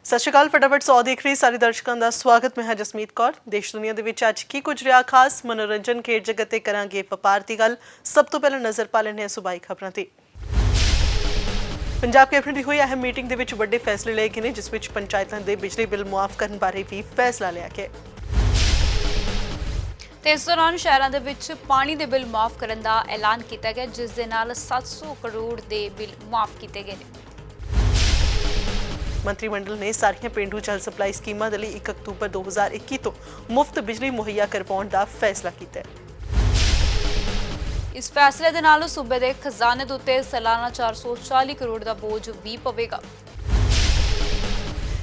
ਸਤਿ ਸ਼੍ਰੀ ਅਕਾਲ। ਫਟਾਫਟ 100 ਦੇਖ ਰਹੀ ਸਾਰੇ ਦਰਸ਼ਕਾਂ ਦਾ ਸਵਾਗਤ। ਮੈਂ ਹਾਂ ਜਸਮੀਤ ਕੌਰ। ਦੇਸ਼ ਦੁਨੀਆ ਦੇ ਵਿੱਚ ਅੱਜ ਕੀ ਕੁਝ ਰਿਹਾ ਖਾਸ, ਮਨੋਰੰਜਨ ਖੇਡ ਜਗਤ ਤੇ ਕਰਾਂਗੇ ਵਪਾਰ ਦੀ ਗੱਲ। ਸਭ ਤੋਂ ਪਹਿਲਾਂ ਨਜ਼ਰ ਪਾ ਲੈਂਦੇ ਹਾਂ ਸੂਬਾਈ ਖਬਰਾਂ ਤੇ। ਪੰਜਾਬ ਕੈਬਨਿਟ ਦੀ ਹੋਈ ਅਹਿਮ ਮੀਟਿੰਗ ਦੇ ਵਿੱਚ ਵੱਡੇ ਫੈਸਲੇ ਲਏ ਗਏ ਨੇ, ਜਿਸ ਵਿੱਚ ਪੰਚਾਇਤਾਂ ਦੇ ਬਿਜਲੀ ਬਿੱਲ ਮੁਆਫ ਕਰਨ ਬਾਰੇ ਵੀ ਫੈਸਲਾ ਲਿਆ ਗਿਆ। ਤੇ ਇਸ ਦੌਰਾਨ ਸ਼ਹਿਰਾਂ ਦੇ ਵਿੱਚ ਪਾਣੀ ਦੇ ਬਿੱਲ ਮਾਫ ਕਰਨ ਦਾ ਐਲਾਨ ਕੀਤਾ ਗਿਆ, ਜਿਸ ਦੇ ਨਾਲ 700 ਕਰੋੜ ਦੇ ਬਿੱਲ ਮਾਫ ਕੀਤੇ ਗਏ ਨੇ। ਮੰਤਰੀ ਮੰਡਲ ਨੇ ਸਾਰੀਆਂ ਪਿੰਡੂ ਜਲ ਸਪਲਾਈ ਸਕੀਮਾਂ ਦੇ ਲਈ 1 ਅਕਤੂਬਰ 2021 ਤੋਂ ਮੁਫਤ ਬਿਜਲੀ ਮੁਹੱਈਆ ਕਰਵਾਉਣ ਦਾ ਫੈਸਲਾ ਕੀਤਾ ਹੈ। ਇਸ ਫੈਸਲੇ ਦੇ ਨਾਲ ਸੂਬੇ ਦੇ ਖਜ਼ਾਨੇ ਦੇ ਉੱਤੇ ਸਾਲਾਨਾ 440 ਕਰੋੜ ਦਾ ਬੋਝ ਵੀ ਪਵੇਗਾ।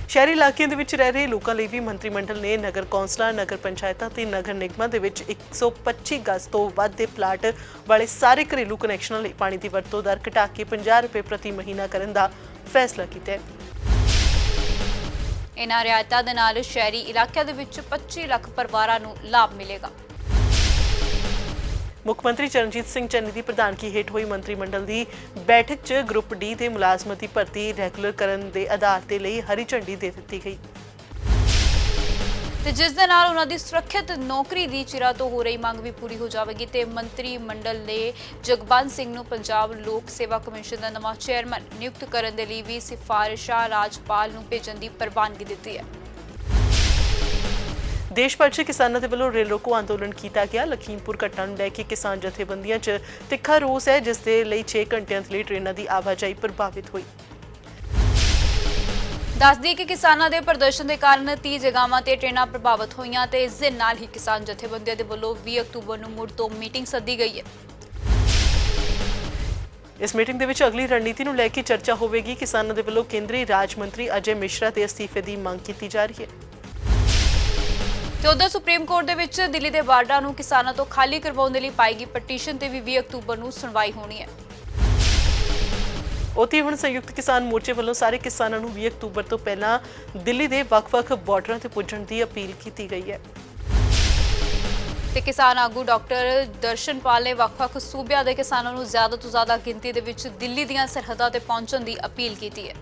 ਸ਼ਹਿਰੀ ਇਲਾਕਿਆਂ ਦੇ ਵਿੱਚ ਰਹਿ ਰਹੇ ਲੋਕਾਂ ਲਈ ਵੀ ਮੰਤਰੀ ਮੰਡਲ ਨੇ ਨਗਰ ਕੌਂਸਲਾਂ, ਨਗਰ ਪੰਚਾਇਤਾਂ ਤੇ ਨਗਰ ਨਿਗਮਾਂ ਦੇ ਵਿੱਚ 125 ਗਜ਼ ਤੋਂ ਵੱਧ ਦੇ ਪਲਾਟ ਵਾਲੇ ਸਾਰੇ ਘਰੇਲੂ ਕਨੈਕਸ਼ਨਾਂ ਲਈ ਪਾਣੀ ਦੀ ਵਰਤੋਂ ਦਰ ਘਟਾ ਕੇ 50 ਰੁਪਏ ਪ੍ਰਤੀ ਮਹੀਨਾ ਕਰਨ ਦਾ ਫੈਸਲਾ ਕੀਤਾ ਹੈ। ਇਨ੍ਹਾਂ ਰਿਆਇਤਾਂ ਦੇ ਨਾਲ ਸ਼ਹਿਰੀ ਇਲਾਕਿਆਂ ਦੇ ਵਿੱਚ 25 ਲੱਖ ਪਰਿਵਾਰਾਂ ਨੂੰ ਲਾਭ ਮਿਲੇਗਾ। ਮੁੱਖ ਮੰਤਰੀ ਚਰਨਜੀਤ ਸਿੰਘ ਚੰਨੀ ਦੀ ਪ੍ਰਧਾਨਗੀ ਹੇਠ ਹੋਈ ਮੰਤਰੀ ਮੰਡਲ ਦੀ ਬੈਠਕ 'ਚ ਗਰੁੱਪ ਡੀ ਦੇ ਮੁਲਾਜ਼ਮਾਂ ਦੀ ਭਰਤੀ ਰੈਗੂਲਰ ਕਰਨ ਦੇ ਆਧਾਰ ਤੇ ਲਈ ਹਰੀ ਝੰਡੀ ਦੇ ਦਿੱਤੀ ਗਈ, ਤੇ ਜਿਸ ਦੇ ਨਾਲ ਉਹਨਾਂ ਦੀ ਸੁਰੱਖਿਅਤ ਨੌਕਰੀ ਦੀ ਚਿਰਾਂ ਤੋਂ ਹੋ ਰਹੀ ਮੰਗ ਵੀ ਪੂਰੀ ਹੋ ਜਾਵੇਗੀ। ਤੇ ਮੰਤਰੀ ਮੰਡਲ ਨੇ ਜਗਬੰਦ ਸਿੰਘ ਨੂੰ ਪੰਜਾਬ ਲੋਕ ਸੇਵਾ ਕਮਿਸ਼ਨ ਦਾ ਨਵਾਂ ਚੇਅਰਮੈਨ ਨਿਯੁਕਤ ਕਰਨ ਦੇ ਲਈ ਵੀ ਸਿਫਾਰਿਸ਼ਾਂ ਰਾਜਪਾਲ ਨੂੰ ਭੇਜਣ ਦੀ ਪ੍ਰਵਾਨਗੀ ਦਿੱਤੀ ਹੈ। ਦੇਸ਼ ਭਰ 'ਚ ਕਿਸਾਨਾਂ ਦੇ ਵੱਲੋਂ ਰੇਲ ਰੋਕੋ ਅੰਦੋਲਨ ਕੀਤਾ ਗਿਆ। ਲਖੀਮਪੁਰ ਘਟਨਾ ਨੂੰ ਲੈ ਕੇ ਕਿਸਾਨ ਜਥੇਬੰਦੀਆਂ 'ਚ ਤਿੱਖਾ ਰੋਸ ਹੈ, ਜਿਸ ਦੇ ਲਈ 6 ਘੰਟਿਆਂ ਲਈ ਟ੍ਰੇਨਾਂ ਦੀ ਆਵਾਜਾਈ ਪ੍ਰਭਾਵਿਤ ਹੋਈ। ਦੱਸਦੀ ਕਿ ਕਿਸਾਨਾਂ ਦੇ ਪ੍ਰਦਰਸ਼ਨ ਦੇ ਕਾਰਨ 30 ਜਗ੍ਹਾਵਾਂ ਤੇ ਟ੍ਰੇਨਾਂ ਪ੍ਰਭਾਵਿਤ ਹੋਈਆਂ ਤੇ ਇਸ ਦੇ ਨਾਲ ਹੀ ਕਿਸਾਨ ਜਥੇਬੰਦੀਆਂ ਦੇ ਵੱਲੋਂ 20 ਅਕਤੂਬਰ ਨੂੰ ਮੁੜ ਤੋਂ ਮੀਟਿੰਗ ਸੱਦੀ ਗਈ ਹੈ। ਇਸ ਮੀਟਿੰਗ ਦੇ ਵਿੱਚ ਅਗਲੀ ਰਣਨੀਤੀ ਨੂੰ ਲੈ ਕੇ ਚਰਚਾ ਹੋਵੇਗੀ। ਕਿਸਾਨਾਂ ਦੇ ਵੱਲੋਂ ਕੇਂਦਰੀ ਰਾਜ ਮੰਤਰੀ ਅਜੇ ਮਿਸ਼ਰਾ ਦੇ ਅਸਤੀਫੇ ਦੀ ਮੰਗ ਕੀਤੀ ਜਾ ਰਹੀ ਹੈ। ਤੇ ਉਧਰ ਸੁਪਰੀਮ ਕੋਰਟ ਦੇ ਵਿੱਚ ਦਿੱਲੀ ਦੇ ਬਾਰਡਰਾਂ ਨੂੰ ਕਿਸਾਨਾਂ ਤੋਂ ਖਾਲੀ ਕਰਵਾਉਣ ਦੇ ਲਈ ਪਾਈ ਗਈ ਪਟੀਸ਼ਨ ਤੇ ਵੀ 20 ਅਕਤੂਬਰ ਨੂੰ ਸੁਣਵਾਈ ਹੋਣੀ ਹੈ। ਉੱਥੇ ਹੁਣ ਸੰਯੁਕਤ ਕਿਸਾਨ ਮੋਰਚੇ ਵੱਲੋਂ ਸਾਰੇ ਕਿਸਾਨਾਂ ਨੂੰ 20 ਅਕਤੂਬਰ ਤੋਂ ਪਹਿਲਾਂ ਦਿੱਲੀ ਦੇ ਵੱਖ-ਵੱਖ ਬਾਰਡਰਾਂ ਤੇ ਪੁੱਜਣ ਦੀ ਅਪੀਲ ਕੀਤੀ ਗਈ ਹੈ। ਤੇ ਕਿਸਾਨ ਆਗੂ ਡਾਕਟਰ ਦਰਸ਼ਨਪਾਲ ਨੇ ਵੱਖ-ਵੱਖ ਸੂਬਿਆਂ ਦੇ ਕਿਸਾਨਾਂ ਨੂੰ ਜ਼ਿਆਦਾ ਤੋਂ ਜ਼ਿਆਦਾ ਗਿਣਤੀ ਦੇ ਵਿੱਚ ਦਿੱਲੀ ਦੀਆਂ ਸਰਹੱਦਾਂ ਤੇ ਪਹੁੰਚਣ ਦੀ ਅਪੀਲ ਕੀਤੀ ਹੈ।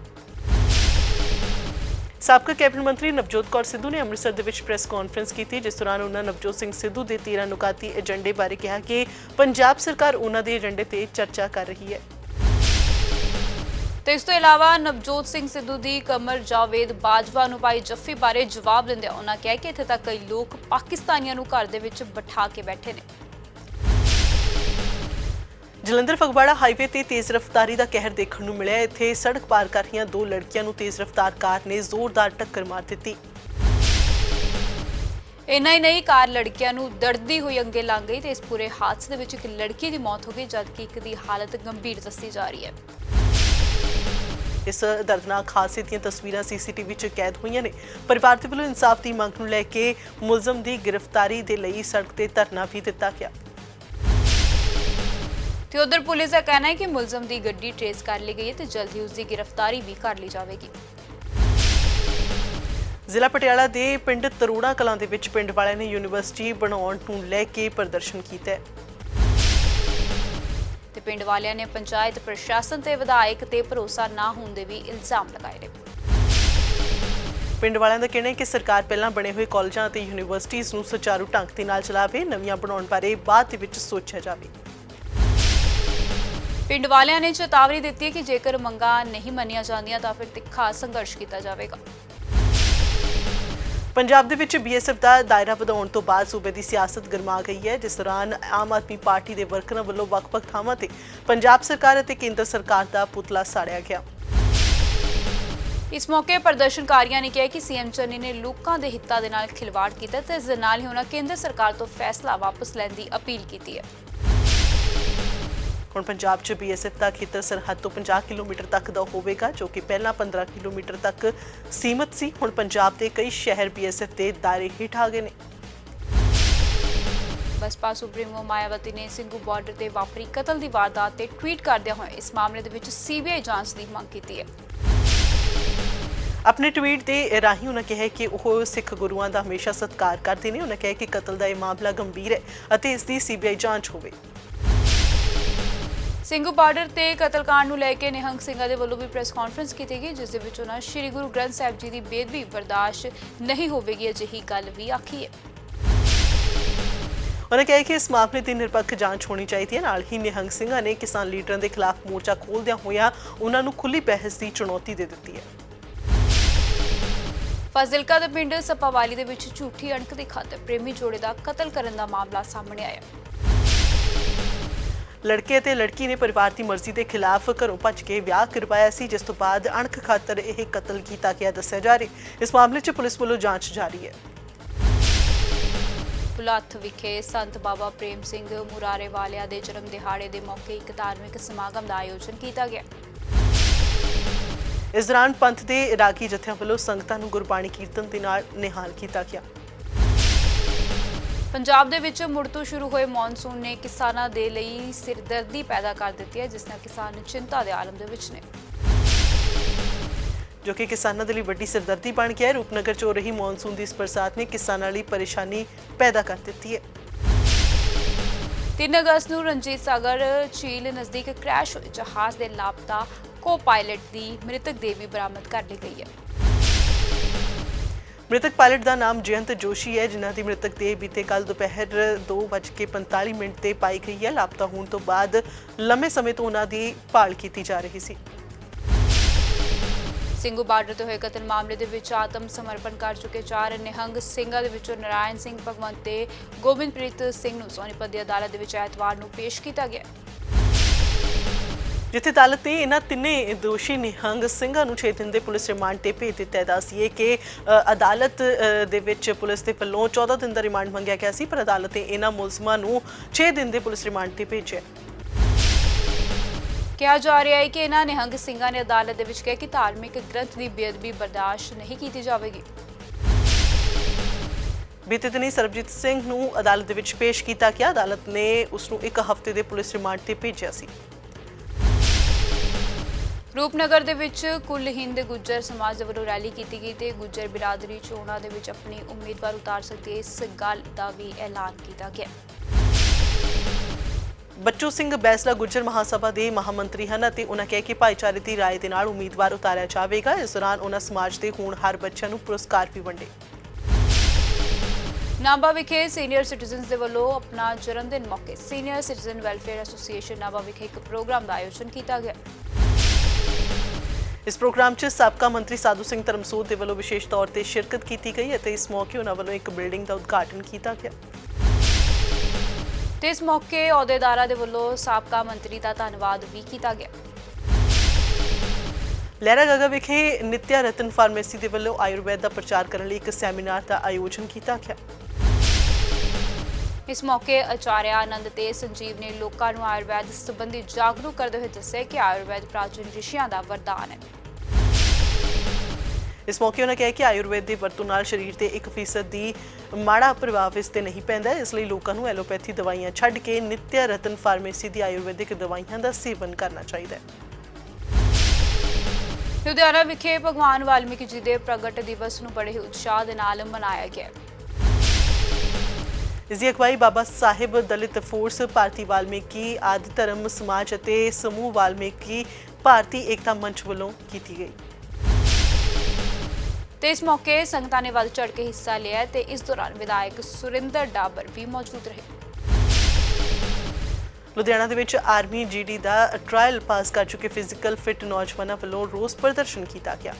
ਸਾਬਕਾ ਕੈਬਨਿਟ ਮੰਤਰੀ ਨਵਜੋਤ ਕੌਰ ਸਿੱਧੂ ਨੇ ਅੰਮ੍ਰਿਤਸਰ ਦੇ ਵਿੱਚ ਪ੍ਰੈਸ ਕਾਨਫਰੰਸ ਕੀਤੀ, ਜਿਸ ਦੌਰਾਨ ਉਹਨਾਂ ਨਵਜੋਤ ਸਿੰਘ ਸਿੱਧੂ ਦੇ 13 ਨੁਕਾਤੀ ਏਜੰਡੇ ਬਾਰੇ ਕਿਹਾ ਕਿ ਪੰਜਾਬ ਸਰਕਾਰ ਉਹਨਾਂ ਦੇ ਏਜੰਡੇ ਤੇ ਚਰਚਾ ਕਰ ਰਹੀ ਹੈ। ਤੇ ਇਸ ਤੋਂ ਇਲਾਵਾ ਨਵਜੋਤ ਸਿੰਘ ਸਿੱਧੂ ਦੀ ਕਮਰ ਜਾਵੇਦ ਬਾਜਵਾ ਨੂੰ ਪਾਈ ਜੱਫੀ ਬਾਰੇ ਜਵਾਬ ਦਿੰਦਿਆਂ ਉਹਨਾਂ ਕਿਹਾ ਕਿ ਇੱਥੇ ਤੱਕ ਕਈ ਲੋਕ ਪਾਕਿਸਤਾਨੀਆਂ ਨੂੰ ਘਰ ਦੇ ਵਿੱਚ ਬਿਠਾ ਕੇ ਬੈਠੇ ਨੇ। ਜਲੰਧਰ ਫਗਵਾੜਾ ਹਾਈਵੇ ਤੇ ਤੇਜ਼ ਰਫ਼ਤਾਰੀ ਦਾ ਕਹਿਰ ਦੇਖਣ ਨੂੰ ਮਿਲਿਆ। ਇੱਥੇ ਸੜਕ ਪਾਰ ਕਰ ਰਹੀਆਂ 2 ਲੜਕੀਆਂ ਨੂੰ ਤੇਜ਼ ਰਫ਼ਤਾਰ ਕਾਰ ਨੇ ਜ਼ੋਰਦਾਰ ਟੱਕਰ ਮਾਰ ਦਿੱਤੀ। ਇੰਨਾ ਹੀ ਨਹੀਂ, ਕਾਰ ਲੜਕੀਆਂ ਨੂੰ ਦਰਦੀ ਹੋਈ ਅੱਗੇ ਲੰਘ ਗਈ ਤੇ ਇਸ ਪੂਰੇ ਹਾਦਸੇ ਦੇ ਵਿੱਚ ਇੱਕ ਲੜਕੀ ਦੀ ਮੌਤ ਹੋ ਗਈ, ਜਦਕਿ ਇੱਕ ਦੀ ਹਾਲਤ ਗੰਭੀਰ ਦੱਸੀ ਜਾ ਰਹੀ ਹੈ। ਇਸ ਦਰਦਨਾਕ ਹਾਦਸੇ ਦੀਆਂ ਤਸਵੀਰਾਂ ਸੀਸੀਟੀਵੀ 'ਚ ਕੈਦ ਹੋਈਆਂ ਨੇ। ਪਰਿਵਾਰ ਦੇ ਵੱਲੋਂ ਇਨਸਾਫ ਦੀ ਮੰਗ ਨੂੰ ਲੈ ਕੇ ਮੁਲਜ਼ਮ ਦੀ ਗ੍ਰਿਫਤਾਰੀ ਦੇ ਲਈ ਸੜਕ ਤੇ ਧਰਨਾ ਵੀ ਦਿੱਤਾ ਗਿਆ। ਤੇ ਉਧਰ ਪੁਲਿਸ ਦਾ ਕਹਿਣਾ ਹੈ ਕਿ ਮੁਲਜ਼ਮ ਦੀ ਗੱਡੀ ਟ੍ਰੇਸ ਕਰ ਲਈ ਗਈ ਹੈ ਤੇ ਜਲਦ ਹੀ ਉਸ ਦੀ ਗ੍ਰਿਫਤਾਰੀ ਵੀ ਕਰ ਲਈ ਜਾਵੇਗੀ। ਜ਼ਿਲ੍ਹਾ ਪਟਿਆਲਾ ਦੇ ਪਿੰਡ ਤਰੋੜਾ ਕਲਾਂ ਦੇ ਵਿੱਚ ਪਿੰਡ ਵਾਲਿਆਂ ਨੇ ਯੂਨੀਵਰਸਿਟੀ ਬਣਾਉਣ ਨੂੰ ਲੈ ਕੇ ਪ੍ਰਦਰਸ਼ਨ ਕੀਤਾ ਹੈ। ਤੇ ਪਿੰਡ ਵਾਲਿਆਂ ਨੇ ਪੰਚਾਇਤ ਪ੍ਰਸ਼ਾਸਨ ਤੇ ਵਿਧਾਇਕ ਤੇ ਭਰੋਸਾ ਨਾ ਹੋਣ ਦੇ ਵੀ ਇਲਜ਼ਾਮ ਲਗਾਏ ਨੇ। ਪਿੰਡ ਵਾਲਿਆਂ ਦਾ ਕਹਿਣਾ ਹੈ ਕਿ ਸਰਕਾਰ ਪਹਿਲਾਂ ਬਣੇ ਹੋਏ ਕਾਲਜਾਂ ਅਤੇ ਯੂਨੀਵਰਸਿਟੀਆਂ ਨੂੰ ਸੁਚਾਰੂ ਢੰਗ ਦੇ ਨਾਲ ਚਲਾਵੇ, ਨਵੀਆਂ ਬਣਾਉਣ ਬਾਰੇ ਬਾਅਦ ਦੇ ਵਿੱਚ ਸੋਚਿਆ ਜਾਵੇ। ਪਿੰਡ ਵਾਲਿਆਂ ਨੇ ਚੇਤਾਵਨੀ ਦਿੱਤੀ ਹੈ ਕਿ ਜੇਕਰ ਮੰਗਾਂ ਨਹੀਂ ਮੰਨੀਆਂ ਜਾਂਦੀਆਂ ਤਾਂ ਫਿਰ ਤਿੱਖਾ ਸੰਘਰਸ਼ ਕੀਤਾ ਜਾਵੇਗਾ। ਪੰਜਾਬ ਦੇ ਵਿੱਚ ਬੀਐਸਐਫ ਦਾ ਦਾਇਰਾ ਵਧਾਉਣ ਤੋਂ ਬਾਅਦ ਸੂਬੇ ਦੀ ਸਿਆਸਤ ਗਰਮਾ ਗਈ ਹੈ, ਜਿਸ ਦੌਰਾਨ ਆਮ ਆਦਮੀ ਪਾਰਟੀ ਦੇ ਵਰਕਰਾਂ ਵੱਲੋਂ ਵੱਖ-ਵੱਖ ਥਾਵਾਂ ਤੇ ਪੰਜਾਬ ਸਰਕਾਰ ਅਤੇ ਕੇਂਦਰ ਸਰਕਾਰ ਦਾ ਪੁਤਲਾ ਸਾੜਿਆ ਗਿਆ। ਇਸ ਮੌਕੇ ਪ੍ਰਦਰਸ਼ਨਕਾਰੀਆਂ ਨੇ ਕਿਹਾ ਕਿ ਸੀਐਮ ਚੰਨੀ ਨੇ ਲੋਕਾਂ ਦੇ ਹਿੱਤਾਂ ਦੇ ਨਾਲ ਖਿਲਵਾੜ ਕੀਤਾ ਤੇ ਇਸ ਦੇ ਨਾਲ ਹੀ ਉਹਨਾਂ ਕੇਂਦਰ ਸਰਕਾਰ ਤੋਂ ਫੈਸਲਾ ਵਾਪਸ ਲੈਣ ਦੀ ਅਪੀਲ ਕੀਤੀ ਹੈ। ਹੁਣ ਪੰਜਾਬ 'ਚ ਬੀਐਸਐਫ ਦਾ ਖੇਤਰ ਸਰਹੱਦ ਤੋਂ 50 ਕਿਲੋਮੀਟਰ ਤੱਕ ਦਾ ਹੋਵੇਗਾ, ਜੋ ਕਿ ਪਹਿਲਾਂ 15 ਕਿਲੋਮੀਟਰ ਤੱਕ ਸੀਮਤ ਸੀ। ਹੁਣ ਪੰਜਾਬ ਦੇ ਕਈ ਸ਼ਹਿਰ ਬੀਐਸਐਫ ਦੇ ਦਾਇਰੇ ਹੇਠ ਆ ਗਏ ਨੇ। ਬਸਪਾ ਸੁਪਰੀਮੋ ਮਾਇਆਵਤੀ ਨੇ ਸਿੰਘੂ ਬਾਰਡਰ ਤੇ ਵਾਪਰੀ ਕਤਲ ਦੀ ਵਾਰਦਾਤ ਤੇ ਟਵੀਟ ਕਰਦਿਆਂ ਹੋਏ ਇਸ ਮਾਮਲੇ ਦੇ ਵਿੱਚ ਸੀਬੀਆਈ ਜਾਂਚ ਦੀ ਮੰਗ ਕੀਤੀ ਹੈ। ਆਪਣੇ ਟਵੀਟ ਦੇ ਰਾਹੀਂ ਉਹਨਾਂ ਕਿਹਾ ਕਿ ਉਹ ਸਿੱਖ ਗੁਰੂਆਂ ਦਾ ਹਮੇਸ਼ਾ ਸਤਿਕਾਰ ਕਰਦੇ ਨੇ। ਉਹਨਾਂ ਕਿਹਾ ਕਿ ਕਤਲ ਦਾ ਇਹ ਮਾਮਲਾ ਗੰਭੀਰ ਹੈ ਅਤੇ ਇਸ ਦੀ ਸੀਬੀਆਈ ਜਾਂਚ ਹੋਵੇ। ਸਿੰਘੂ ਬਾਰਡਰ ਤੇ ਕਤਲकांड ਨੂੰ ਲੈ ਕੇ ਨਿਹੰਗ ਸਿੰਘਾਂ ਦੇ ਵੱਲੋਂ ਵੀ ਪ੍ਰੈਸ ਕਾਨਫਰੰਸ ਕੀਤੀ ਗਈ, ਜਿਸ ਦੇ ਵਿੱਚ ਉਹਨਾਂ ਸ੍ਰੀ ਗੁਰੂ ਗ੍ਰੰਥ ਸਾਹਿਬ ਜੀ ਦੀ ਬੇਅਦਬੀ ਬਰਦਾਸ਼ਤ ਨਹੀਂ ਹੋਵੇਗੀ ਅਜਿਹੀ ਗੱਲ ਵੀ ਆਖੀ ਹੈ। उन्होंने कहा कि इस मामले की निरपक्ष जांच होनी चाहिए। नाल ही निहंग ਸਿੰਘਾਂ ने किसान लीडरों के खिलाफ मोर्चा खोलदियां होइयां उन्हां नूं खुली बहस की चुनौती दे दी है। ਫਾਜ਼ਿਲਕਾ ਦੇ ਪਿੰਡ ਸੱਪਾਵਾਲੀ ਦੇ ਵਿੱਚ ਝੂਠੀ ਅਣਖ ਦੀ ਖਾਤਰ ਪ੍ਰੇਮੀ ਜੋੜੇ ਦਾ ਕਤਲ ਕਰਨ ਦਾ ਮਾਮਲਾ ਸਾਹਮਣੇ ਆਇਆ। ਲੜਕੇ ਤੇ ਲੜਕੀ ਨੇ ਪਰਿਵਾਰ ਦੀ ਮਰਜ਼ੀ ਦੇ ਖਿਲਾਫ ਘਰੋਂ ਭੱਜ ਕੇ ਵਿਆਹ ਕਰਵਾਇਆ ਸੀ, ਜਿਸ ਤੋਂ ਬਾਅਦ ਅਣਖ ਖਾਤਰ ਇਹ ਕਤਲ ਕੀਤਾ ਗਿਆ ਦੱਸਿਆ ਜਾ ਰਿਹਾ। ਇਸ ਮਾਮਲੇ 'ਚ ਪੁਲਿਸ ਵੱਲੋਂ ਜਾਂਚ ਜਾਰੀ ਹੈ। ਪੁਲਾਥ ਵਿਖੇ ਸੰਤ ਬਾਬਾ ਪ੍ਰੇਮ ਸਿੰਘ ਮੁਰਾਰੇ ਵਾਲਿਆਂ ਦੇ ਜਨਮ ਦਿਹਾੜੇ ਦੇ ਮੌਕੇ ਇੱਕ ਧਾਰਮਿਕ ਸਮਾਗਮ ਦਾ ਆਯੋਜਨ ਕੀਤਾ ਗਿਆ। ਇਸ ਦੌਰਾਨ ਪੰਥ ਦੇ ਰਾਗੀ ਜਥਿਆਂ ਵੱਲੋਂ ਸੰਗਤਾਂ ਨੂੰ ਗੁਰਬਾਣੀ ਕੀਰਤਨ ਦੇ ਨਾਲ ਨਿਹਾਲ ਕੀਤਾ ਗਿਆ। ਪੰਜਾਬ ਦੇ ਵਿੱਚ ਮੁੜ ਤੋਂ ਸ਼ੁਰੂ ਹੋਏ ਮੌਨਸੂਨ ਨੇ ਕਿਸਾਨਾਂ ਦੇ ਲਈ ਸਿਰਦਰਦੀ ਪੈਦਾ ਕਰ ਦਿੱਤੀ ਹੈ, ਜਿਸ ਨਾਲ ਕਿਸਾਨ ਚਿੰਤਾ ਦੇ ਆਲਮ ਦੇ ਵਿੱਚ ਨੇ, ਜੋ ਕਿ ਕਿਸਾਨਾਂ ਦੇ ਲਈ ਵੱਡੀ ਸਿਰਦਰਦੀ ਬਣ ਗਿਆ ਹੈ। ਰੂਪਨਗਰ 'ਚ ਹੋ ਰਹੀ ਮੌਨਸੂਨ ਦੀ ਇਸ ਬਰਸਾਤ ਨੇ ਕਿਸਾਨਾਂ ਲਈ ਪਰੇਸ਼ਾਨੀ ਪੈਦਾ ਕਰ ਦਿੱਤੀ ਹੈ। 3 ਅਗਸਤ ਨੂੰ ਰਣਜੀਤ ਸਾਗਰ ਝੀਲ ਨਜ਼ਦੀਕ ਕ੍ਰੈਸ਼ ਹੋਏ ਜਹਾਜ਼ ਦੇ ਲਾਪਤਾ ਕੋ ਪਾਇਲਟ ਦੀ ਮ੍ਰਿਤਕ ਦੇਹ ਵੀ ਬਰਾਮਦ ਕਰ ਲਈ ਗਈ ਹੈ। ਮ੍ਰਿਤਕ ਪਾਇਲਟ ਦਾ ਨਾਮ ਜਯੰਤ ਜੋਸ਼ੀ ਹੈ, ਜਿਨ੍ਹਾਂ ਦੀ ਮ੍ਰਿਤਕ ਦੇਹ ਬੀਤੇ ਕੱਲ ਦੁਪਹਿਰ 2:45 ਤੇ ਪਾਈ ਗਈ ਹੈ। ਲਾਪਤਾ ਹੋਣ ਤੋਂ ਬਾਅਦ ਲੰਮੇ ਸਮੇਂ ਤੋਂ ਉਹਨਾਂ ਦੀ ਭਾਲ ਕੀਤੀ ਜਾ ਰਹੀ ਸੀ। ਸਿੰਘੂ ਬਾਰਡਰ ਤੋਂ ਹੋਏ ਕਤਲ ਮਾਮਲੇ ਦੇ ਵਿੱਚ ਆਤਮ ਸਮਰਪਣ ਕਰ ਚੁੱਕੇ 4 ਨਿਹੰਗ ਸਿੰਘਾਂ ਦੇ ਵਿੱਚੋਂ ਨਾਰਾਇਣ ਸਿੰਘ ਭਗਵੰਤ ਤੇ ਗੋਬਿੰਦਪ੍ਰੀਤ ਸਿੰਘ ਨੂੰ ਸੋਨੀਪਤ ਦੀ ਅਦਾਲਤ ਦੇ ਵਿੱਚ ਐਤਵਾਰ ਨੂੰ ਪੇਸ਼ ਕੀਤਾ ਗਿਆ, ਜਿੱਥੇ ਅਦਾਲਤ ਨੇ ਇਹਨਾਂ ਤਿੰਨੇ ਦੋਸ਼ੀ ਨਿਹੰਗ ਸਿੰਘਾਂ ਨੂੰ 6 ਦਿਨ ਦੇ ਪੁਲਿਸ ਰਿਮਾਂਡ ਤੇ ਭੇਜ ਦਿੱਤਾ। ਦੱਸੀਏ ਕਿ ਅਦਾਲਤ ਦੇ ਵਿੱਚ ਪੁਲਿਸ ਦੇ ਵੱਲੋਂ 14 ਦਿਨ ਦਾ ਰਿਮਾਂਡ ਮੰਗਿਆ ਗਿਆ ਸੀ, ਪਰ ਅਦਾਲਤ ਨੇ ਇਹਨਾਂ ਮੁਲਜ਼ਮਾਂ ਨੂੰ 6 ਦਿਨ ਦੇ ਪੁਲਿਸ ਰਿਮਾਂਡ ਤੇ ਭੇਜਿਆ। ਕਿਹਾ ਜਾ ਰਿਹਾ ਹੈ ਕਿ ਇਹਨਾਂ ਨਿਹੰਗ ਸਿੰਘਾਂ ਨੇ ਅਦਾਲਤ ਦੇ ਵਿੱਚ ਕਿਹਾ ਕਿ ਧਾਰਮਿਕ ਗ੍ਰੰਥ ਦੀ ਬੇਅਦਬੀ ਬਰਦਾਸ਼ਤ ਨਹੀਂ ਕੀਤੀ ਜਾਵੇਗੀ। ਬੀਤੇ ਦਿਨੀ ਸਰਬਜੀਤ ਸਿੰਘ ਨੂੰ ਅਦਾਲਤ ਦੇ ਵਿੱਚ ਪੇਸ਼ ਕੀਤਾ ਗਿਆ। ਅਦਾਲਤ ਨੇ ਉਸ ਨੂੰ 1 ਹਫ਼ਤੇ ਦੇ ਪੁਲਿਸ ਰਿਮਾਂਡ ਤੇ ਭੇਜਿਆ ਸੀ। ਰੂਪਨਗਰ ਦੇ ਵਿੱਚ ਕੁੱਲ ਹਿੰਦ ਗੁੱਜਰ ਸਮਾਜ ਦੇ ਵੱਲੋਂ ਰੈਲੀ ਕੀਤੀ ਗਈ ਤੇ ਗੁੱਜਰ ਬਿਰਾਦਰੀ ਚੋਣਾਂ ਦੇ ਵਿੱਚ ਆਪਣੀ ਉਮੀਦਵਾਰ ਉਤਾਰ ਸਕਦੀ ਹੈ, ਇਸ ਗੱਲ ਦਾ ਵੀ ਐਲਾਨ ਕੀਤਾ ਗਿਆ। ਬੱਚੂ ਸਿੰਘ ਬੈਸਲਾ ਗੁੱਜਰ ਮਹਾਸਭਾ ਦੇ ਮਹਾਮੰਤਰੀ ਹਨ ਅਤੇ ਉਹਨਾਂ ਕਿਹਾ ਕਿ ਭਾਈਚਾਰੇ ਦੀ ਰਾਏ ਦੇ ਨਾਲ ਉਮੀਦਵਾਰ ਉਤਾਰਿਆ ਜਾਵੇਗਾ। ਇਸ ਦੌਰਾਨ ਉਹਨਾਂ ਸਮਾਜ ਦੇ ਹੋਣਹਾਰ ਬੱਚਿਆਂ ਨੂੰ ਪੁਰਸਕਾਰ ਵੀ ਵੰਡੇ। ਨਾਭਾ ਵਿਖੇ ਸੀਨੀਅਰ ਸਿਟੀਜ਼ਨਸ ਦੇ ਵੱਲੋਂ ਆਪਣਾ ਜਨਮ ਦਿਨ ਮੌਕੇ senior citizen welfare association Nabha ਵਿਖੇ ਇੱਕ ਪ੍ਰੋਗਰਾਮ ਦਾ ਆਯੋਜਨ ਕੀਤਾ ਗਿਆ। ਇਸ ਪ੍ਰੋਗਰਾਮ 'ਚ ਸਾਬਕਾ ਮੰਤਰੀ ਸਾਧੂ ਸਿੰਘ ਧਰਮਸੋਤ ਦੇ ਵੱਲੋਂ ਵਿਸ਼ੇਸ਼ ਤੌਰ ਤੇ ਸ਼ਿਰਕਤ ਕੀਤੀ ਗਈ ਅਤੇ ਇਸ ਮੌਕੇ ਉਹਨਾਂ ਵੱਲੋਂ ਇੱਕ ਬਿਲਡਿੰਗ ਦਾ ਉਦਘਾਟਨ ਕੀਤਾ ਗਿਆ ਤੇ ਇਸ ਮੌਕੇ ਅਹੁਦੇਦਾਰਾਂ ਦੇ ਵੱਲੋਂ ਸਾਬਕਾ ਮੰਤਰੀ ਦਾ ਧੰਨਵਾਦ ਵੀ ਕੀਤਾ ਗਿਆ। ਲਹਿਰਾ ਗਾਗਾ ਵਿਖੇ ਨਿਤਿਆ ਰਤਨ ਫਾਰਮੇਸੀ ਦੇ ਵੱਲੋਂ ਆਯੁਰਵੈਦ ਦਾ ਪ੍ਰਚਾਰ ਕਰਨ ਲਈ ਇੱਕ ਸੈਮੀਨਾਰ ਦਾ ਆਯੋਜਨ ਕੀਤਾ ਗਿਆ। ਇਸ ਮੌਕੇ ਆਚਾਰਿਆ ਆਨੰਦ ਤੇ ਸੰਜੀਵ ਨੇ ਲੋਕਾਂ ਨੂੰ ਆਯੁਰਵੈਦ ਸੰਬੰਧੀ ਜਾਗਰੂਕ ਕਰਦੇ ਹੋਏ ਦੱਸਿਆ ਕਿ ਆਯੁਰਵੈਦ ਪ੍ਰਾਚੀਨ ਰਿਸ਼ੀਆਂ ਦਾ ਵਰਦਾਨ ਹੈ। ਇਸ ਮੌਕੇ ਉਹਨਾਂ ਕਿਹਾ ਕਿ ਆਯੁਰਵੈਦ ਦੀ ਵਰਤੋਂ ਨਾਲ ਸਰੀਰ ਤੇ 1% ਦੀ ਮਾੜਾ ਪ੍ਰਭਾਵ ਇਸ ਤੇ ਨਹੀਂ ਪੈਂਦਾ, ਇਸ ਲਈ ਲੋਕਾਂ ਨੂੰ ਐਲੋਪੈਥੀ ਦਵਾਈਆਂ ਛੱਡ ਕੇ ਨਿਤਿਆ ਰਤਨ ਫਾਰਮੇਸੀ ਦੀ ਆਯੁਰਵੈਦਿਕ ਦਵਾਈਆਂ ਦਾ ਸੇਵਨ ਕਰਨਾ ਚਾਹੀਦਾ ਹੈ। ਲੁਧਿਆਣਾ ਵਿਖੇ ਭਗਵਾਨ ਵਾਲਮੀਕੀ ਜੀ ਦੇ ਪ੍ਰਗਟ ਦਿਵਸ ਨੂੰ ਬੜੇ ਉਤਸ਼ਾਹ ਦੇ ਨਾਲ ਮਨਾਇਆ ਗਿਆ। ਇਸ ਦੀ ਅਗਵਾਈ ਬਾਬਾ ਸਾਹਿਬ ਦਲਿਤ ਫੋਰਸ, ਭਾਰਤੀ ਵਾਲਮੀਕੀ ਆਦਿ ਧਰਮ ਸਮਾਜ ਅਤੇ ਸਮੂਹ ਵਾਲਮੀਕੀ ਭਾਰਤੀ ਏਕਤਾ ਮੰਚ ਵੱਲੋਂ ਕੀਤੀ ਗਈ ਤੇ ਇਸ ਮੌਕੇ ਸੰਗਤਾਂ ਨੇ ਵੱਧ ਚੜ੍ਹ ਕੇ ਹਿੱਸਾ ਲਿਆ ਤੇ ਇਸ ਦੌਰਾਨ ਵਿਧਾਇਕ ਸੁਰਿੰਦਰ ਡਾਬਰ ਵੀ ਮੌਜੂਦ ਰਹੇ। ਲੁਧਿਆਣਾ ਦੇ ਵਿੱਚ ਆਰਮੀ ਜੀਡੀ ਦਾ ਟ੍ਰਾਇਲ ਪਾਸ ਕਰ ਚੁੱਕੇ ਫਿਜ਼ੀਕਲ ਫਿਟ ਨੌਜਵਾਨਾਂ ਵੱਲੋਂ ਰੋਸ ਪ੍ਰਦਰਸ਼ਨ ਕੀਤਾ ਗਿਆ।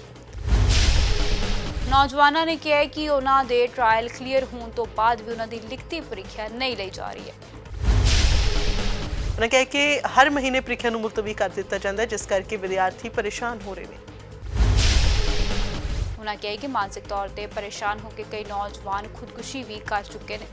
ਨੌਜਵਾਨਾਂ ਨੇ ਕਿਹਾ ਕਿ ਉਹਨਾਂ ਦੇ ਟ੍ਰਾਇਲ ਕਲੀਅਰ ਹੋਣ ਤੋਂ ਬਾਅਦ ਵੀ ਉਹਨਾਂ ਦੀ ਲਿਖਤੀ ਪ੍ਰੀਖਿਆ ਨਹੀਂ ਲਈ ਜਾ ਰਹੀ ਹੈ। ਉਹਨਾਂ ਕਿਹਾ ਕਿ ਹਰ ਮਹੀਨੇ ਪ੍ਰੀਖਿਆ ਨੂੰ ਮੁਲਤਵੀ ਕਰ ਦਿੱਤਾ ਜਾਂਦਾ ਹੈ, ਜਿਸ ਕਰਕੇ ਵਿਦਿਆਰਥੀ ਪਰੇਸ਼ਾਨ ਹੋ ਰਹੇ ਨੇ। ਉਹਨਾਂ ਕਿਹਾ ਕਿ ਮਾਨਸਿਕ ਤੌਰ ਤੇ ਪਰੇਸ਼ਾਨ ਹੋ ਕੇ ਕਈ ਨੌਜਵਾਨ ਖੁਦਕੁਸ਼ੀ ਵੀ ਕਰ ਚੁੱਕੇ ਨੇ।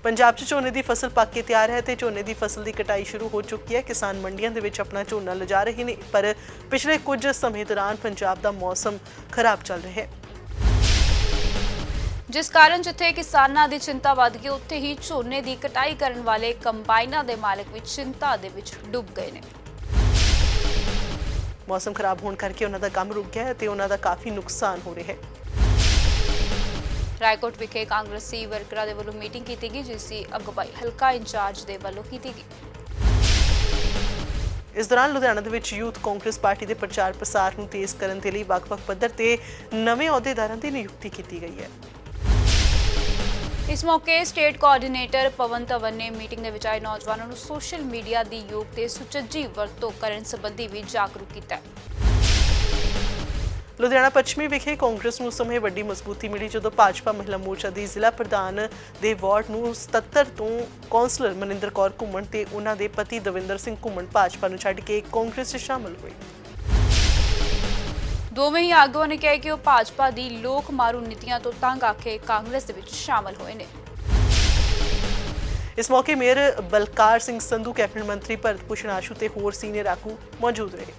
ਪੰਜਾਬ 'ਚ ਝੋਨੇ ਦੀ ਫਸਲ ਪੱਕ ਕੇ ਤਿਆਰ ਹੈ ਤੇ ਝੋਨੇ ਦੀ ਫਸਲ ਦੀ ਕਟਾਈ ਸ਼ੁਰੂ ਹੋ ਚੁੱਕੀ ਹੈ। ਕਿਸਾਨ ਮੰਡੀਆਂ ਦੇ ਵਿੱਚ ਆਪਣਾ ਝੋਨਾ ਲਿਜਾ ਰਹੇ ਨੇ, ਪਰ ਪਿਛਲੇ ਕੁਝ ਸਮੇਂ ਦੌਰਾਨ ਪੰਜਾਬ ਦਾ ਮੌਸਮ ਖਰਾਬ ਚੱਲ ਰਿਹਾ ਹੈ, ਜਿਸ ਕਾਰਨ ਜਿੱਥੇ ਕਿਸਾਨਾਂ ਦੀ ਚਿੰਤਾ ਵੱਧ ਗਈ, ਉੱਥੇ ਹੀ ਝੋਨੇ ਦੀ ਕਟਾਈ ਕਰਨ ਵਾਲੇ ਕੰਬਾਈਨਾਂ ਦੇ ਮਾਲਕ ਵੀ ਚਿੰਤਾ ਦੇ ਵਿੱਚ ਡੁੱਬ ਗਏ ਨੇ। ਮੌਸਮ ਖਰਾਬ ਹੋਣ ਕਰਕੇ ਉਹਨਾਂ ਦਾ ਕੰਮ ਰੁਕ ਗਿਆ ਹੈ ਤੇ ਉਹਨਾਂ ਦਾ ਕਾਫੀ ਨੁਕਸਾਨ ਹੋ ਰਿਹਾ ਹੈ। ਰਾਏਕੋਟ ਵਿਖੇ ਕਾਂਗਰਸੀ ਵਰਕਰਾਂ ਦੇ ਵੱਲੋਂ ਮੀਟਿੰਗ ਕੀਤੀ ਗਈ, ਜਿਸ ਦੀ ਅਗਵਾਈ ਹਲਕਾ ਇੰਚਾਰਜ ਦੇ ਵੱਲੋਂ ਕੀਤੀ ਗਈ। ਇਸ ਦੌਰਾਨ ਲੁਧਿਆਣਾ ਦੇ ਵਿੱਚ ਯੂਥ ਕਾਂਗਰਸ ਪਾਰਟੀ ਦੇ ਪ੍ਰਚਾਰ ਪ੍ਰਸਾਰ ਨੂੰ ਤੇਜ਼ ਕਰਨ ਦੇ ਲਈ ਵੱਖ-ਵੱਖ ਪੱਧਰ ਤੇ ਨਵੇਂ ਅਹੁਦੇਦਾਰਾਂ ਦੀ ਨਿਯੁਕਤੀ ਕੀਤੀ ਗਈ ਹੈ। ਇਸ ਮੌਕੇ ਸਟੇਟ ਕੋਆਰਡੀਨੇਟਰ ਪਵਨ ਧਵਨ ਨੇ ਮੀਟਿੰਗ ਦੇ ਵਿੱਚ ਆਏ ਨੌਜਵਾਨਾਂ ਨੂੰ ਸੋਸ਼ਲ ਮੀਡੀਆ ਦੀ ਯੋਗ ਤੇ ਸੁਚੱਜੀ ਵਰਤੋਂ ਕਰਨ ਸੰਬੰਧੀ ਵੀ ਜਾਗਰੂਕ ਕੀਤਾ। ਲੁਧਿਆਣਾ ਪੱਛਮੀ ਵਿਖੇ ਕਾਂਗਰਸ ਨੂੰ ਸਮੇਂ ਵੱਡੀ ਮਜ਼ਬੂਤੀ ਮਿਲੀ ਜਦੋਂ ਭਾਜਪਾ ਮਹਿਲਾ ਮੋਰਚਾ ਦੀ ਜ਼ਿਲ੍ਹਾ ਪ੍ਰਧਾਨ ਦੇ ਵਾਰਡ ਨੂੰ 77 ਤੋਂ ਕੌਂਸਲਰ ਮਨਿੰਦਰ ਕੌਰ ਘੁੰਮਣ ਤੇ ਉਹਨਾਂ ਦੇ ਪਤੀ ਦਵਿੰਦਰ ਸਿੰਘ ਘੁੰਮਣ ਭਾਜਪਾ ਨੂੰ ਛੱਡ ਕੇ ਕਾਂਗਰਸ 'ਚ ਸ਼ਾਮਲ ਹੋਏ। ਦੋਵੇਂ ਹੀ ਆਗੂਆਂ ਨੇ ਕਿਹਾ ਕਿ ਉਹ ਭਾਜਪਾ ਦੀ ਲੋਕ ਮਾਰੂ ਨੀਤੀਆਂ ਤੋਂ ਤੰਗ ਆ ਕੇ ਕਾਂਗਰਸ ਦੇ ਵਿੱਚ ਸ਼ਾਮਲ ਹੋਏ ਨੇ। ਇਸ ਮੌਕੇ ਮੇਅਰ ਬਲਕਾਰ ਸਿੰਘ ਸੰਧੂ, ਕੈਬਨਿਟ ਮੰਤਰੀ ਭਰਤ ਭੂਸ਼ਣ ਆਸ਼ੂ ਤੇ ਹੋਰ ਸੀਨੀਅਰ ਆਗੂ ਮੌਜੂਦ ਰਹੇ।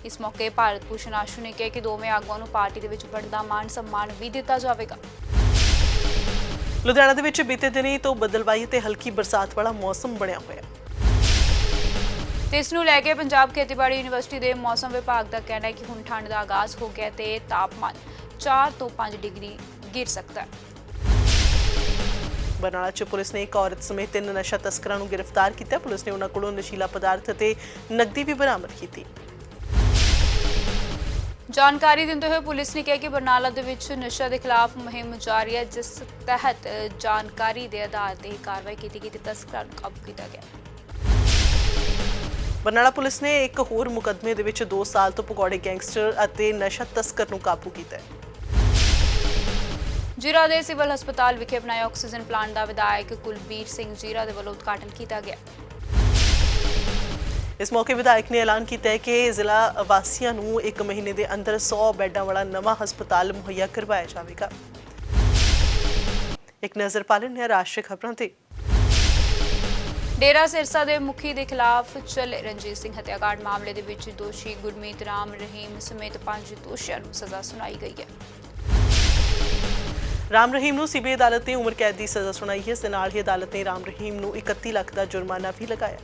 ਇਸ ਮੌਕੇ ਭਾਰਤ ਭੂਸ਼ਣ ਆਸ਼ੂ ਨੇ ਕਿਹਾ ਕਿ ਦੋਵੇਂ ਆਗੂਆਂ ਨੂੰ ਪਾਰਟੀ ਦੇ ਵਿੱਚ ਵੱਡਾ ਮਾਣ ਸਨਮਾਨ ਵੀ ਦਿੱਤਾ ਜਾਵੇਗਾ। ਲੁਧਿਆਣਾ ਦੇ ਵਿੱਚ ਬੀਤੇ ਦਿਨੀ ਤੋਂ ਬੱਦਲਬਾਈ ਤੇ ਹਲਕੀ ਬਰਸਾਤ ਵਾਲਾ ਮੌਸਮ ਬਣਿਆ ਹੋਇਆ ਹੈ ਤੇ ਇਸ ਨੂੰ ਲੈ ਕੇ ਪੰਜਾਬ ਖੇਤੀਬਾੜੀ ਯੂਨੀਵਰਸਿਟੀ ਦੇ ਮੌਸਮ ਵਿਭਾਗ ਦਾ ਕਹਿਣਾ ਹੈ ਕਿ ਹੁਣ ਠੰਡ ਦਾ ਆਗਾਜ਼ ਹੋ ਗਿਆ ਤੇ ਤਾਪਮਾਨ 4 ਤੋਂ 5 ਡਿਗਰੀ ਗਿਰ ਸਕਦਾ ਹੈ। ਬਰਨਾਲਾ 'ਚ ਪੁਲਿਸ ਨੇ ਇੱਕ ਔਰਤ ਸਮੇਤ 3 ਨਸ਼ਾ ਤਸਕਰਾਂ ਨੂੰ ਗ੍ਰਿਫਤਾਰ ਕੀਤਾ। ਪੁਲਿਸ ਨੇ ਉਹਨਾਂ ਕੋਲੋਂ ਨਸ਼ੀਲਾ ਪਦਾਰਥ ਅਤੇ ਨਕਦੀ ਵੀ ਬਰਾਮਦ ਕੀਤੀ। ਜਾਣਕਾਰੀ ਦਿੰਦੇ ਹੋਏ ਪੁਲਿਸ ਨੇ ਕਿਹਾ ਕਿ ਬਰਨਾਲਾ ਦੇ ਵਿੱਚ ਨਸ਼ਾ ਦੇ ਖਿਲਾਫ ਮੁਹਿੰਮ ਜਾਰੀ ਹੈ, ਜਿਸ ਤਹਿਤ ਜਾਣਕਾਰੀ ਦੇ ਆਧਾਰ ਤੇ ਕਾਰਵਾਈ ਕੀਤੀ ਗਈ ਤੇ ਤਸਕਰਾਂ ਨੂੰ ਕਾਬੂ ਕੀਤਾ ਗਿਆ। ਬਰਨਾਲਾ ਪੁਲਿਸ ਨੇ ਇੱਕ ਹੋਰ ਮੁਕੱਦਮੇ ਦੇ ਵਿੱਚ 2 ਸਾਲ ਤੋਂ ਭਗੌੜੇ ਗੈਂਗਸਟਰ ਅਤੇ ਨਸ਼ਾ ਤਸਕਰ ਨੂੰ ਕਾਬੂ ਕੀਤਾ ਹੈ। ਜੀਰਾ ਦੇ ਸਿਵਲ ਹਸਪਤਾਲ ਵਿਖੇ ਬਣਾਏ ਆਕਸੀਜਨ ਪਲਾਂਟ ਦਾ ਵਿਧਾਇਕ ਕੁਲਬੀਰ ਸਿੰਘ ਜੀਰਾ ਦੇ ਵੱਲੋਂ ਉਦਘਾਟਨ ਕੀਤਾ ਗਿਆ। ਇਸ ਮੌਕੇ ਵਿਧਾਇਕ ਨੇ ਐਲਾਨ ਕੀਤਾ ਹੈ ਕਿ ਜ਼ਿਲ੍ਹਾ ਵਾਸੀਆਂ ਨੂੰ 1 ਮਹੀਨੇ ਦੇ ਅੰਦਰ 100 ਬੈੱਡਾਂ ਵਾਲਾ ਨਵਾਂ ਹਸਪਤਾਲ ਮੁਹੱਈਆ ਕਰਵਾਇਆ ਜਾਵੇਗਾ। ਇੱਕ ਨਜ਼ਰ ਪਾ ਲੈਂਦੇ ਹਾਂ ਰਾਸ਼ਟਰੀ ਖਬਰਾਂ ਤੇ। ਡੇਰਾ ਸਿਰਸਾ ਦੇ ਮੁਖੀ ਦੇ ਖਿਲਾਫ ਚੱਲੇ ਰਣਜੀਤ ਸਿੰਘ ਹੱਤਿਆਕਾਂਡ ਮਾਮਲੇ ਦੇ ਵਿੱਚ ਦੋਸ਼ੀ ਗੁਰਮੀਤ ਰਾਮ ਰਹੀਮ ਸਮੇਤ 5 ਦੋਸ਼ੀਆਂ ਨੂੰ ਸਜ਼ਾ ਸੁਣਾਈ ਗਈ ਹੈ। ਰਾਮ ਰਹੀਮ ਨੂੰ ਸੀਬੀਆਈ ਅਦਾਲਤ ਨੇ ਉਮਰ ਕੈਦ ਦੀ ਸਜ਼ਾ ਸੁਣਾਈ ਹੈ। ਇਸ ਦੇ ਨਾਲ ਹੀ ਅਦਾਲਤ ਨੇ ਰਾਮ ਰਹੀਮ ਨੂੰ 31 ਲੱਖ ਦਾ ਜੁਰਮਾਨਾ ਵੀ ਲਗਾਇਆ।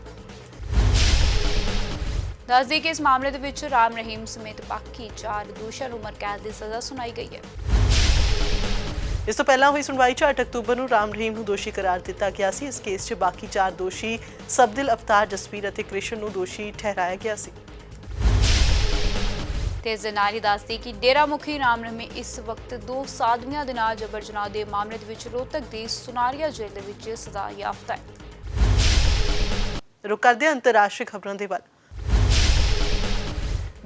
ਦੱਸ ਦੇਈਏ ਕਿ ਇਸ ਮਾਮਲੇ ਦੇ ਵਿੱਚ ਰਾਮ ਰਹੀਮ ਸਮੇਤ ਬਾਕੀ 4 ਦੋਸ਼ੀਆਂ ਨੂੰ ਉਮਰ ਕੈਦ ਦੀ ਸਜ਼ਾ ਸੁਣਾਈ ਗਈ ਹੈ। ਇਸ ਤੋਂ ਪਹਿਲਾਂ ਹੋਈ ਸੁਣਵਾਈ 'ਚ 8 ਅਕਤੂਬਰ ਨੂੰ ਰਾਮ ਰਹੀਮ ਨੂੰ ਦੋਸ਼ੀ ਕਰਾਰ ਦਿੱਤਾ ਗਿਆ ਸੀ। ਇਸ ਕੇਸ 'ਚ ਬਾਕੀ 4 ਦੋਸ਼ੀ ਸਬਦਿਲ ਅਵਤਾਰ, ਜਸਵੀਰ ਅਤੇ ਕ੍ਰਿਸ਼ਨ ਨੂੰ ਦੋਸ਼ੀ ਠਹਿਰਾਇਆ ਗਿਆ ਸੀ। ਤੇ ਇਸ ਦੇ ਨਾਲ ਹੀ ਦੱਸਦੀ ਕਿ ਡੇਰਾ ਮੁਖੀ ਰਾਮ ਰਹੀਮ ਇਸ ਵਕਤ 2 ਸਾਧਵੀਆਂ ਦੇ ਨਾਲ ਜਬਰ ਜਨਾਹ ਦੇ ਮਾਮਲੇ ਦੇ ਵਿੱਚ ਰੋਹਤਕ ਦੀ ਸੁਨਾਰੀਆ ਜੇਲ੍ਹ ਦੇ ਵਿੱਚ ਸਜ਼ਾ ਯਾਫਤਾ ਹੈ। ਰੁਕ ਕਰਦੇ ਹਾਂ ਅੰਤਰਰਾਸ਼ਟਰੀ ਖਬਰਾਂ ਦੇ ਵੱਲ।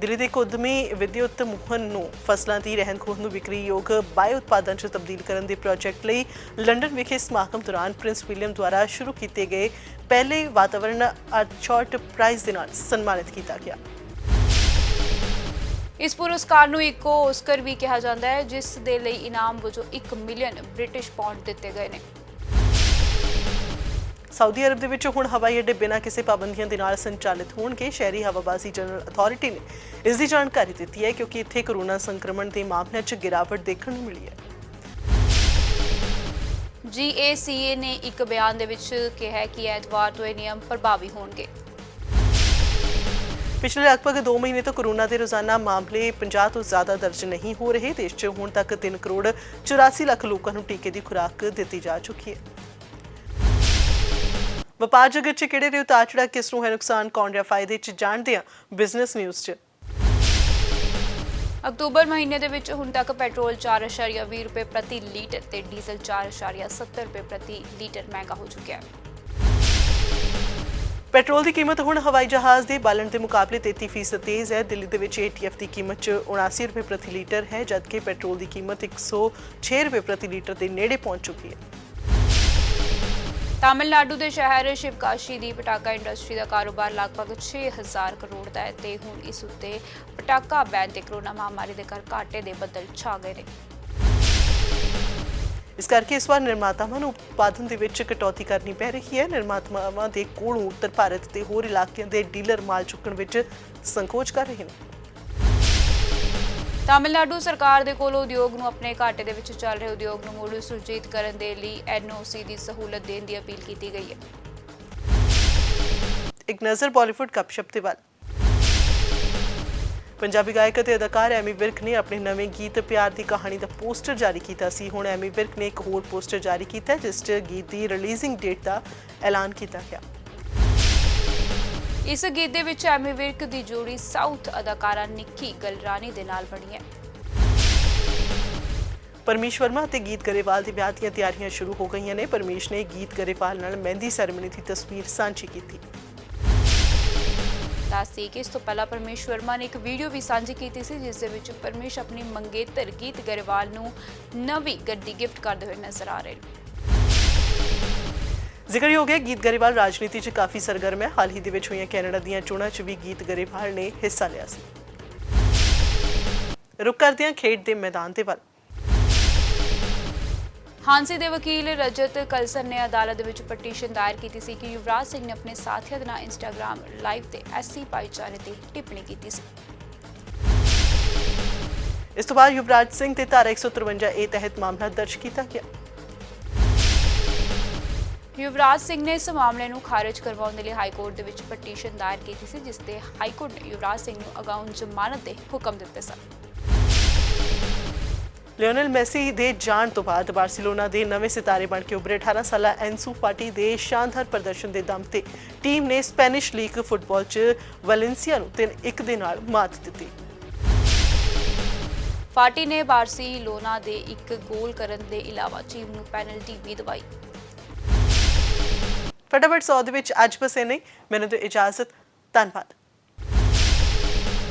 ਦਿੱਲੀ ਦੇ ਇੱਕ ਉੱਦਮੀ ਵਿਦਿਅਤ ਮੋਹਨ ਨੂੰ ਫਸਲਾਂ ਦੀ ਰਹਿੰਦ-ਖੂੰਹਦ ਨੂੰ ਵਿਕਰੀਯੋਗ ਬਾਇਓ ਉਤਪਾਦਾਂ 'ਚ ਤਬਦੀਲ ਕਰਨ ਦੇ ਪ੍ਰੋਜੈਕਟ ਲਈ ਲੰਡਨ ਵਿਖੇ ਸਮਾਗਮ ਦੌਰਾਨ ਪ੍ਰਿੰਸ ਵਿਲੀਅਮ ਦੁਆਰਾ ਸ਼ੁਰੂ ਕੀਤੇ ਗਏ ਪਹਿਲੇ ਵਾਤਾਵਰਣ ਅਰਥਸ਼ਾਟ ਪ੍ਰਾਈਜ਼ ਦੇ ਨਾਲ ਸਨਮਾਨਿਤ ਕੀਤਾ ਗਿਆ। ਇਸ ਪੁਰਸਕਾਰ ਨੂੰ ਇੱਕ ਆਸਕਰ ਵੀ ਕਿਹਾ ਜਾਂਦਾ ਹੈ, ਜਿਸ ਦੇ ਲਈ ਇਨਾਮ ਵਜੋਂ 1 ਮਿਲੀਅਨ ਬ੍ਰਿਟਿਸ਼ ਪਾਉਂਡ ਦਿੱਤੇ ਗਏ ਨੇ। ਸਾਊਦੀ ਅਰਬ ਦੇ ਵਿੱਚ ਹੁਣ ਹਵਾਈ ਅੱਡੇ ਬਿਨਾਂ ਕਿਸੇ ਪਾਬੰਦੀਆਂ ਦੇ ਨਾਲ ਸੰਚਾਲਿਤ ਹੋਣਗੇ। ਸ਼ਹਿਰੀ ਹਵਾਬਾਜ਼ੀ ਜਨਰਲ ਅਥਾਰਟੀ ਨੇ ਇਸ ਦੀ ਜਾਣਕਾਰੀ ਦਿੱਤੀ ਹੈ, ਕਿਉਂਕਿ ਇੱਥੇ ਕੋਰੋਨਾ ਸੰਕਰਮਣ ਦੇ ਮਾਮਲਿਆਂ 'ਚ ਗਿਰਾਵਟ ਦੇਖਣ ਨੂੰ ਮਿਲੀ ਹੈ। GACA ਨੇ ਇੱਕ ਬਿਆਨ ਦੇ ਵਿੱਚ ਕਿਹਾ ਕਿ ਐਤਵਾਰ ਤੋਂ ਇਹ ਨਿਯਮ ਪ੍ਰਭਾਵੀ ਹੋਣਗੇ। ਪਿਛਲੇ ਲਗਭਗ 2 ਮਹੀਨੇ ਤੋਂ ਕੋਰੋਨਾ ਦੇ ਰੋਜ਼ਾਨਾ ਮਾਮਲੇ 50 ਤੋਂ ਜ਼ਿਆਦਾ ਦਰਜ ਨਹੀਂ ਹੋ ਰਹੇ। ਦੇਸ਼ 'ਚ ਹੁਣ ਤੱਕ 3 ਕਰੋੜ 84 ਲੱਖ ਲੋਕਾਂ ਨੂੰ ਟੀਕੇ ਦੀ ਖੁਰਾਕ ਦਿੱਤੀ ਜਾ ਚੁੱਕੀ ਹੈ। ਵਪਾਰ ਜਗਤ 'ਚ ਕਿਹੜੇ ਰਹੇ ਉਤਾਰ ਚੜ੍ਹਾਅ, ਕਿਸ ਨੂੰ ਹੈ ਨੁਕਸਾਨ, ਕੌਣ ਰਿਹਾ ਫਾਇਦੇ 'ਚ ਜਾਣਦੇ ਹਾਂ ਬਿਜ਼ਨਸ ਨਿਊਜ਼ 'ਚ। ਅਕਤੂਬਰ ਮਹੀਨੇ ਦੇ ਵਿੱਚ ਹੁਣ ਤੱਕ ਪੈਟਰੋਲ 4.20 ਰੁਪਏ ਪ੍ਰਤੀ ਲੀਟਰ ਤੇ ਡੀਜ਼ਲ 4.70 ਰੁਪਏ ਪ੍ਰਤੀ ਲੀਟਰ ਮਹਿੰਗਾ ਹੋ ਚੁੱਕਿਆ ਹੈ। ਪੈਟਰੋਲ ਦੀ ਕੀਮਤ ਹੁਣ ਹਵਾਈ ਜਹਾਜ਼ ਦੇ ਬਾਲਣ ਦੇ ਮੁਕਾਬਲੇ 33% ਤੇਜ਼ ਹੈ। ਦਿੱਲੀ ਦੇ ਵਿੱਚ ATF ਦੀ ਕੀਮਤ 'ਚ 79 ਰੁਪਏ ਪ੍ਰਤੀ ਲੀਟਰ ਹੈ, ਜਦਕਿ ਪੈਟਰੋਲ ਦੀ ਕੀਮਤ 106 ਰੁਪਏ ਪ੍ਰਤੀ ਲੀਟਰ ਦੇ ਨੇੜੇ ਪਹੁੰਚ ਚੁੱਕੀ ਹੈ। ਤਾਮਿਲਨਾਡੂ ਦੇ ਸ਼ਹਿਰ ਸ਼ਿਵਕਾਸ਼ੀ ਦੀ ਪਟਾਕਾ ਇੰਡਸਟਰੀ ਦਾ ਕਾਰੋਬਾਰ ਲਗਭਗ 6000 ਕਰੋੜ ਦਾ ਹੈ ਤੇ ਹੁਣ ਇਸ ਉੱਤੇ ਪਟਾਕਾ ਬੈਨ ਤੇ ਕਰੋਨਾ ਮਹਾਮਾਰੀ ਦੇ ਕਰ ਘਾਟੇ ਦੇ ਬੱਦਲ ਛਾ ਗਏ ਨੇ। ਇਸ ਕਰਕੇ ਇਸ ਵਾਰ ਨਿਰਮਾਤਾਵਾਂ ਨੂੰ ਉਤਪਾਦਨ ਦੇ ਵਿੱਚ ਕਟੌਤੀ ਕਰਨੀ ਪੈ ਰਹੀ ਹੈ। ਨਿਰਮਾਤਾਵਾਂ ਦੇ ਕੋਲੋਂ ਉੱਤਰ ਭਾਰਤ ਤੇ ਹੋਰ ਇਲਾਕਿਆਂ ਦੇ ਡੀਲਰ ਮਾਲ ਚੁੱਕਣ ਵਿੱਚ ਸੰਕੋਚ ਕਰ ਰਹੇ ਨੇ। ਤਾਮਿਲਨਾਡੂ ਸਰਕਾਰ ਦੇ ਕੋਲ ਉਦਯੋਗ ਨੂੰ ਆਪਣੇ ਘਾਟੇ ਦੇ ਵਿੱਚ ਚੱਲ ਰਹੇ ਉਦਯੋਗ ਨੂੰ ਮੁੜ ਸੁਰਜੀਤ ਕਰਨ ਦੇ ਲਈ NOC ਦੀ ਸਹੂਲਤ ਦੇਣ ਦੀ ਅਪੀਲ ਕੀਤੀ ਗਈ ਹੈ। ਇੱਕ ਨਜ਼ਰ ਬਾਲੀਵੁੱਡ ਗੱਪਸ਼ਪ ਤੇ ਵੱਲ। ਪੰਜਾਬੀ ਗਾਇਕ ਅਤੇ ਅਦਾਕਾਰ ਐਮੀ ਵਿਰਕ ਨੇ ਆਪਣੇ ਨਵੇਂ ਗੀਤ ਪਿਆਰ ਦੀ ਕਹਾਣੀ ਦਾ ਪੋਸਟਰ ਜਾਰੀ ਕੀਤਾ ਸੀ। ਹੁਣ ਐਮੀ ਵਿਰਕ ਨੇ ਇੱਕ ਹੋਰ ਪੋਸਟਰ ਜਾਰੀ ਕੀਤਾ ਜਿਸ 'ਚ ਗੀਤ ਦੀ ਰਿਲੀਜ਼ਿੰਗ ਡੇਟ ਦਾ ਐਲਾਨ ਕੀਤਾ ਗਿਆ। ਇਸ ਗੀਤ ਦੇ ਵਿੱਚ ਐਮੀ ਵਿਰਕ ਦੀ ਜੋੜੀ ਸਾਊਥ ਅਦਾਕਾਰਾ ਨਿੱਕੀ ਗਲਰਾਨੀ ਦੇ ਨਾਲ ਬਣੀ ਹੈ। ਪਰਮੇਸ਼ ਵਰਮਾ ਅਤੇ ਗੀਤ ਗਰੇਵਾਲ ਦੇ ਵਿਆਹ ਦੀਆਂ ਤਿਆਰੀਆਂ ਸ਼ੁਰੂ ਹੋ ਗਈਆਂ ਨੇ। ਪਰਮੇਸ਼ ਨੇ ਗੀਤ ਗਰੇਵਾਲ ਨਾਲ ਮਹਿੰਦੀ ਸੈਰੇਮਨੀ ਦੀ ਤਸਵੀਰ ਸਾਂਝੀ ਕੀਤੀ। ਦੱਸਦੇ ਕਿ ਇਸ ਤੋਂ ਪਹਿਲਾਂ ਪਰਮੇਸ਼ ਵਰਮਾ ਨੇ ਇੱਕ ਵੀਡੀਓ ਵੀ ਸਾਂਝੀ ਕੀਤੀ ਸੀ, ਜਿਸ ਦੇ ਵਿੱਚ ਪਰਮੇਸ਼ ਆਪਣੀ ਮੰਗੇਤਰ ਗੀਤ ਗਰੇਵਾਲ ਨੂੰ ਨਵੀਂ ਗੱਡੀ ਗਿਫਟ ਕਰਦੇ ਹੋਏ ਨਜ਼ਰ ਆ ਰਹੇ ਨੇ। ਜ਼ਿਕਰਯੋਗ ਹੈ ਗੀਤ ਗਰੇਵਾਲ ਰਾਜਨੀਤੀ 'ਚ ਕਾਫੀ ਸਰਗਰਮ ਹੈ। ਹਾਲ ਹੀ ਦੇ ਵਿੱਚ ਹੋਈਆਂ ਕੈਨੇਡਾ ਦੀਆਂ ਚੋਣਾਂ 'ਚ ਵੀ ਗੀਤ ਗਰੇਵਾਲ ਨੇ ਹਿੱਸਾ ਲਿਆ ਸੀ। ਰੁਕ ਕਰਦੇ ਹਾਂ ਖੇਡ ਦੇ ਮੈਦਾਨ ਦੇ ਵੱਲ। ਹਾਂਸੀ ਦੇ ਵਕੀਲ ਰਜਤ ਕਲਸਰ ਨੇ ਅਦਾਲਤ ਵਿੱਚ ਪਟੀਸ਼ਨ ਦਾਇਰ ਕੀਤੀ ਸੀ ਕਿ ਯੁਵਰਾਜ ਸਿੰਘ ਨੇ ਆਪਣੇ ਸਾਥੀਆਂ ਦੇ ਨਾਲ ਇੰਸਟਾਗ੍ਰਾਮ ਲਾਈਵ ਤੇ ਐਸਸੀ ਭਾਈਚਾਰੇ ਤੇ ਟਿੱਪਣੀ ਕੀਤੀ ਸੀ। ਇਸ ਤੋਂ ਬਾਅਦ ਯੁਵਰਾਜ ਸਿੰਘ ਤੇ ਧਾਰਾ 153A ਤਹਿਤ ਮਾਮਲਾ ਦਰਜ ਕੀਤਾ ਗਿਆ। ਯੁਵਰਾਜ ਸਿੰਘ ਨੇ ਇਸ ਮਾਮਲੇ ਨੂੰ ਖਾਰਜ ਕਰਵਾਉਣ ਦੇ ਲਈ ਹਾਈ ਕੋਰਟ ਦੇ ਵਿੱਚ ਪਟੀਸ਼ਨ ਦਾਇਰ ਕੀਤੀ ਸੀ, ਜਿਸ ਤੇ ਹਾਈ ਕੋਰਟ ਨੇ ਯੁਵਰਾਜ ਸਿੰਘ ਨੂੰ ਅਗਾਊਂ ਜ਼ਮਾਨਤ ਦੇ ਹੁਕਮ ਦਿੱਤੇ ਸਨ। ਲਿਓਨਲ ਮੈਸੀ ਦੇ ਜਾਣ ਤੋਂ ਬਾਅਦ ਬਾਰਸੀਲੋਨਾ ਦੇ ਨਵੇਂ ਸਿਤਾਰੇ ਬਣ ਕੇ ਉੱਭਰੇ 18 ਸਾਲਾ ਐਂਸੂ ਫਾਟੀ ਦੇ ਸ਼ਾਨਦਾਰ ਪ੍ਰਦਰਸ਼ਨ ਦੇ ਦਮ ਤੇ ਟੀਮ ਨੇ ਸਪੈਨਿਸ਼ ਲੀਗ ਫੁੱਟਬਾਲ 'ਚ ਵੈਲੈਂਸੀਆ ਨੂੰ 3-1 ਦੇ ਨਾਲ ਮਾਤ ਦਿੱਤੀ। ਫਾਟੀ ਨੇ ਬਾਰਸੀਲੋਨਾ ਦੇ ਇੱਕ ਗੋਲ ਕਰਨ ਦੇ ਇਲਾਵਾ ਟੀਮ ਨੂੰ ਪੈਨਲਟੀ ਵੀ ਦਵਾਈ। ਫਟਾਫਟ 100 ਦੇ ਵਿੱਚ ਅੱਜ ਬਸ ਇੰਨਾ ਹੀ। ਮੈਨੂੰ ਦਿਓ ਇਜਾਜ਼ਤ। ਧੰਨਵਾਦ।